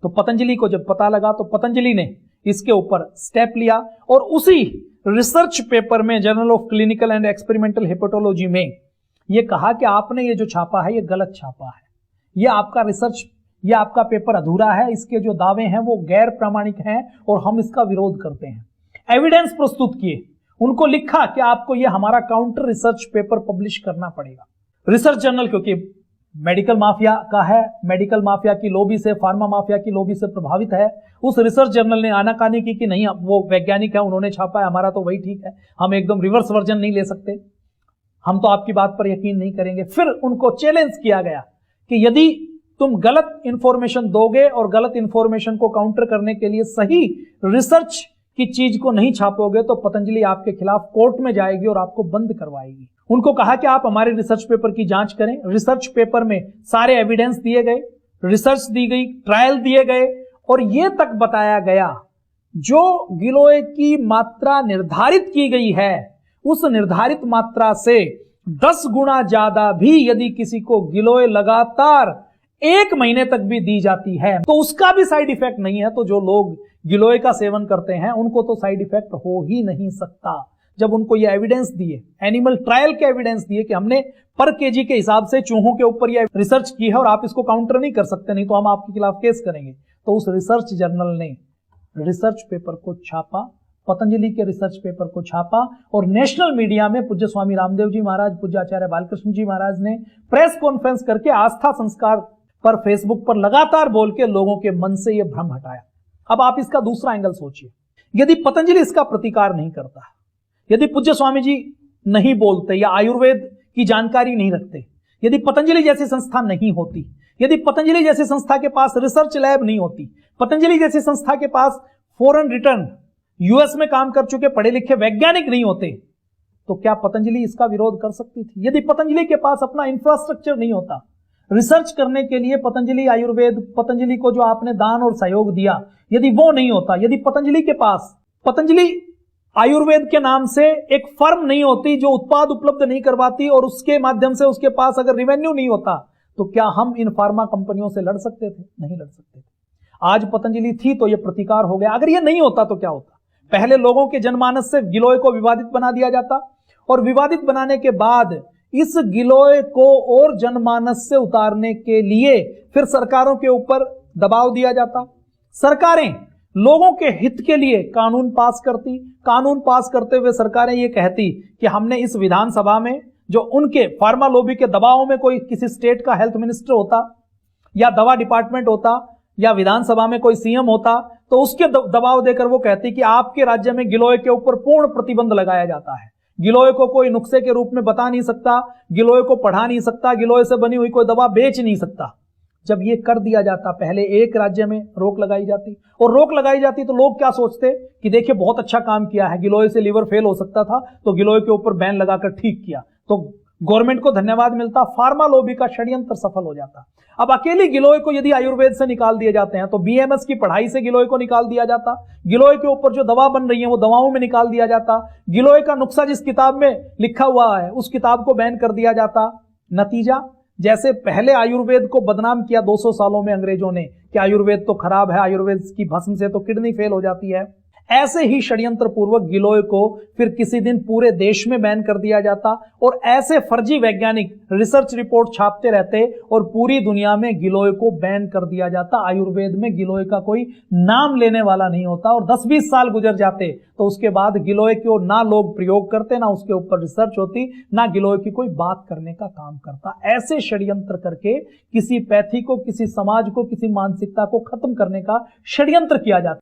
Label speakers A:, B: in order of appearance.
A: तो पतंजलि को जब पता लगा तो पतंजलि ने इसके ऊपर स्टेप लिया और उसी रिसर्च पेपर में journal of clinical and experimental hepatology में यह कहा कि आपने ये जो छापा है ये गलत छापा है, ये आपका रिसर्च, ये आपका पेपर अधूरा है, इसके जो दावे हैं वो गैर प्रामाणिक हैं और हम इसका विरोध करते हैं। एविडेंस प्रस्तुत किए, उनको लिखा कि आपको ये हमारा काउंटर रिसर्च पेपर पब्लिश करना पड़ेगा। रिसर्च जर्नल क्योंकि मेडिकल माफिया का है, मेडिकल माफिया की लॉबी से, फार्मा माफिया की लॉबी से प्रभावित है, उस रिसर्च जर्नल ने आनाकानी की कि नहीं वो वैज्ञानिक है, उन्होंने छापा है, हमारा तो वही ठीक है, हम एकदम रिवर्स वर्जन नहीं ले सकते, हम तो आपकी बात पर यकीन नहीं करेंगे। फिर उनको चैलेंज किया गया कि यदि तुम गलत इंफॉर्मेशन दोगे और गलत इंफॉर्मेशन को काउंटर करने के लिए सही रिसर्च की चीज को नहीं छापोगे तो पतंजलि आपके खिलाफ कोर्ट में जाएगी और आपको बंद करवाएगी। उनको कहा कि आप हमारे रिसर्च पेपर की जांच करें। रिसर्च पेपर में सारे एविडेंस दिए गए, रिसर्च दी गई, ट्रायल दिए गए और यह तक बताया गया जो गिलोय की मात्रा निर्धारित की गई है उस निर्धारित मात्रा से 10 गुना ज्यादा भी यदि किसी को गिलोय लगातार 1 महीने तक भी दी जाती है तो उसका भी साइड इफेक्ट नहीं है। तो जो लोग गिलोय का सेवन करते हैं उनको तो साइड इफेक्ट हो ही नहीं सकता। जब उनको ये एविडेंस दिए, एनिमल ट्रायल के एविडेंस दिए कि हमने पर केजी के हिसाब से चूहों के ऊपर ये रिसर्च की है और आप इसको काउंटर नहीं कर सकते, नहीं तो हम आपके खिलाफ केस करेंगे, तो उस रिसर्च जर्नल ने रिसर्च पेपर को छापा, पतंजलि के रिसर्च पेपर को छापा और नेशनल मीडिया में पूज्य स्वामी रामदेव जी महाराज, पूज्य आचार्य बालकृष्ण जी महाराज ने प्रेस कॉन्फ्रेंस करके आस्था संस्कार पर फेसबुक पर लगातार बोल के लोगों के मन से यह भ्रम हटाया। अब आप इसका दूसरा एंगल सोचिए, यदि पतंजलि इसका प्रतिकार नहीं करता, यदि पूज्य स्वामी जी नहीं बोलते या आयुर्वेद की जानकारी नहीं रखते, यदि पतंजलि जैसी संस्था नहीं होती, यदि पतंजलि जैसी संस्था के पास रिसर्च लैब नहीं होती, पतंजलि जैसी संस्था के पास फॉरेन रिटर्न यूएस में काम कर चुके पढ़े लिखे वैज्ञानिक नहीं होते, तो क्या पतंजलि इसका विरोध कर सकती थी? यदि पतंजलि के पास अपना इंफ्रास्ट्रक्चर नहीं होता रिसर्च करने के लिए, पतंजलि आयुर्वेद, पतंजलि को जो आपने दान और सहयोग दिया, यदि वो नहीं होता, यदि पतंजलि के पास, पतंजलि आयुर्वेद के नाम से एक फर्म नहीं होती जो उत्पाद उपलब्ध नहीं करवाती और उसके माध्यम से उसके पास अगर रेवेन्यू नहीं होता, तो क्या हम इन फार्मा कंपनियों से लड़ सकते थे? नहीं लड़ सकते थे। आज पतंजलि थी तो यह प्रतिकार हो गया। अगर यह नहीं होता तो क्या होता? पहले लोगों के जनमानस से गिलोय को विवादित बना दिया जाता और विवादित बनाने के बाद इस गिलोय को और जनमानस से उतारने के लिए फिर सरकारों के ऊपर दबाव दिया जाता। सरकारें लोगों के हित के लिए कानून पास करती, कानून पास करते हुए सरकारें ये कहती कि हमने इस विधानसभा में जो उनके फार्मा लॉबी के दबाव में कोई किसी स्टेट का हेल्थ मिनिस्टर होता या दवा डिपार्टमेंट होता या विधानसभा में कोई सीएम होता तो उसके दबाव देकर वो कहती कि आपके राज्य में गिलोय के ऊपर पूर्ण प्रतिबंध लगाया जाता है, गिलोय को कोई नुस्खे के रूप में बता नहीं सकता, गिलोय को पढ़ा नहीं सकता, गिलोय से बनी हुई कोई दवा बेच नहीं सकता। जब ये कर दिया जाता, पहले एक राज्य में रोक लगाई जाती और रोक लगाई जाती तो लोग क्या सोचते कि देखिए बहुत अच्छा काम किया है, गिलोय से लीवर फेल हो सकता था तो गिलोय के ऊपर बैन लगाकर ठीक किया, तो गवर्नमेंट को धन्यवाद मिलता, फार्मा लॉबी का षड्यंत्र सफल हो जाता। अब अकेली गिलोय को यदि आयुर्वेद से निकाल दिए जाते हैं तो बीएमएस की पढ़ाई से गिलोय को निकाल दिया जाता, गिलोय के ऊपर जो दवा बन रही है वो दवाओं में निकाल दिया जाता, गिलोय का नुस्खा जिस किताब में लिखा हुआ है उस किताब को बैन कर दिया जाता। नतीजा, जैसे पहले आयुर्वेद को बदनाम किया 200 सालों में अंग्रेजों ने कि आयुर्वेद तो खराब है, आयुर्वेद की भस्म से तो किडनी फेल हो जाती है, ऐसे ही षड्यंत्र पूर्वक गिलोय को फिर किसी दिन पूरे देश में बैन कर दिया जाता और ऐसे फर्जी वैज्ञानिक रिसर्च रिपोर्ट छापते रहते और पूरी दुनिया में गिलोय को बैन कर दिया जाता। आयुर्वेद में गिलोय का कोई नाम लेने वाला नहीं होता और 10-20 साल गुजर जाते तो उसके बाद गिलोय को ना लोग प्रयोग करते, ना उसके ऊपर रिसर्च होती, ना गिलोय की कोई बात करने का काम करता। ऐसे षड्यंत्र करके किसी पैथी को, किसी समाज को, किसी मानसिकता को खत्म करने का षड्यंत्र किया जाता।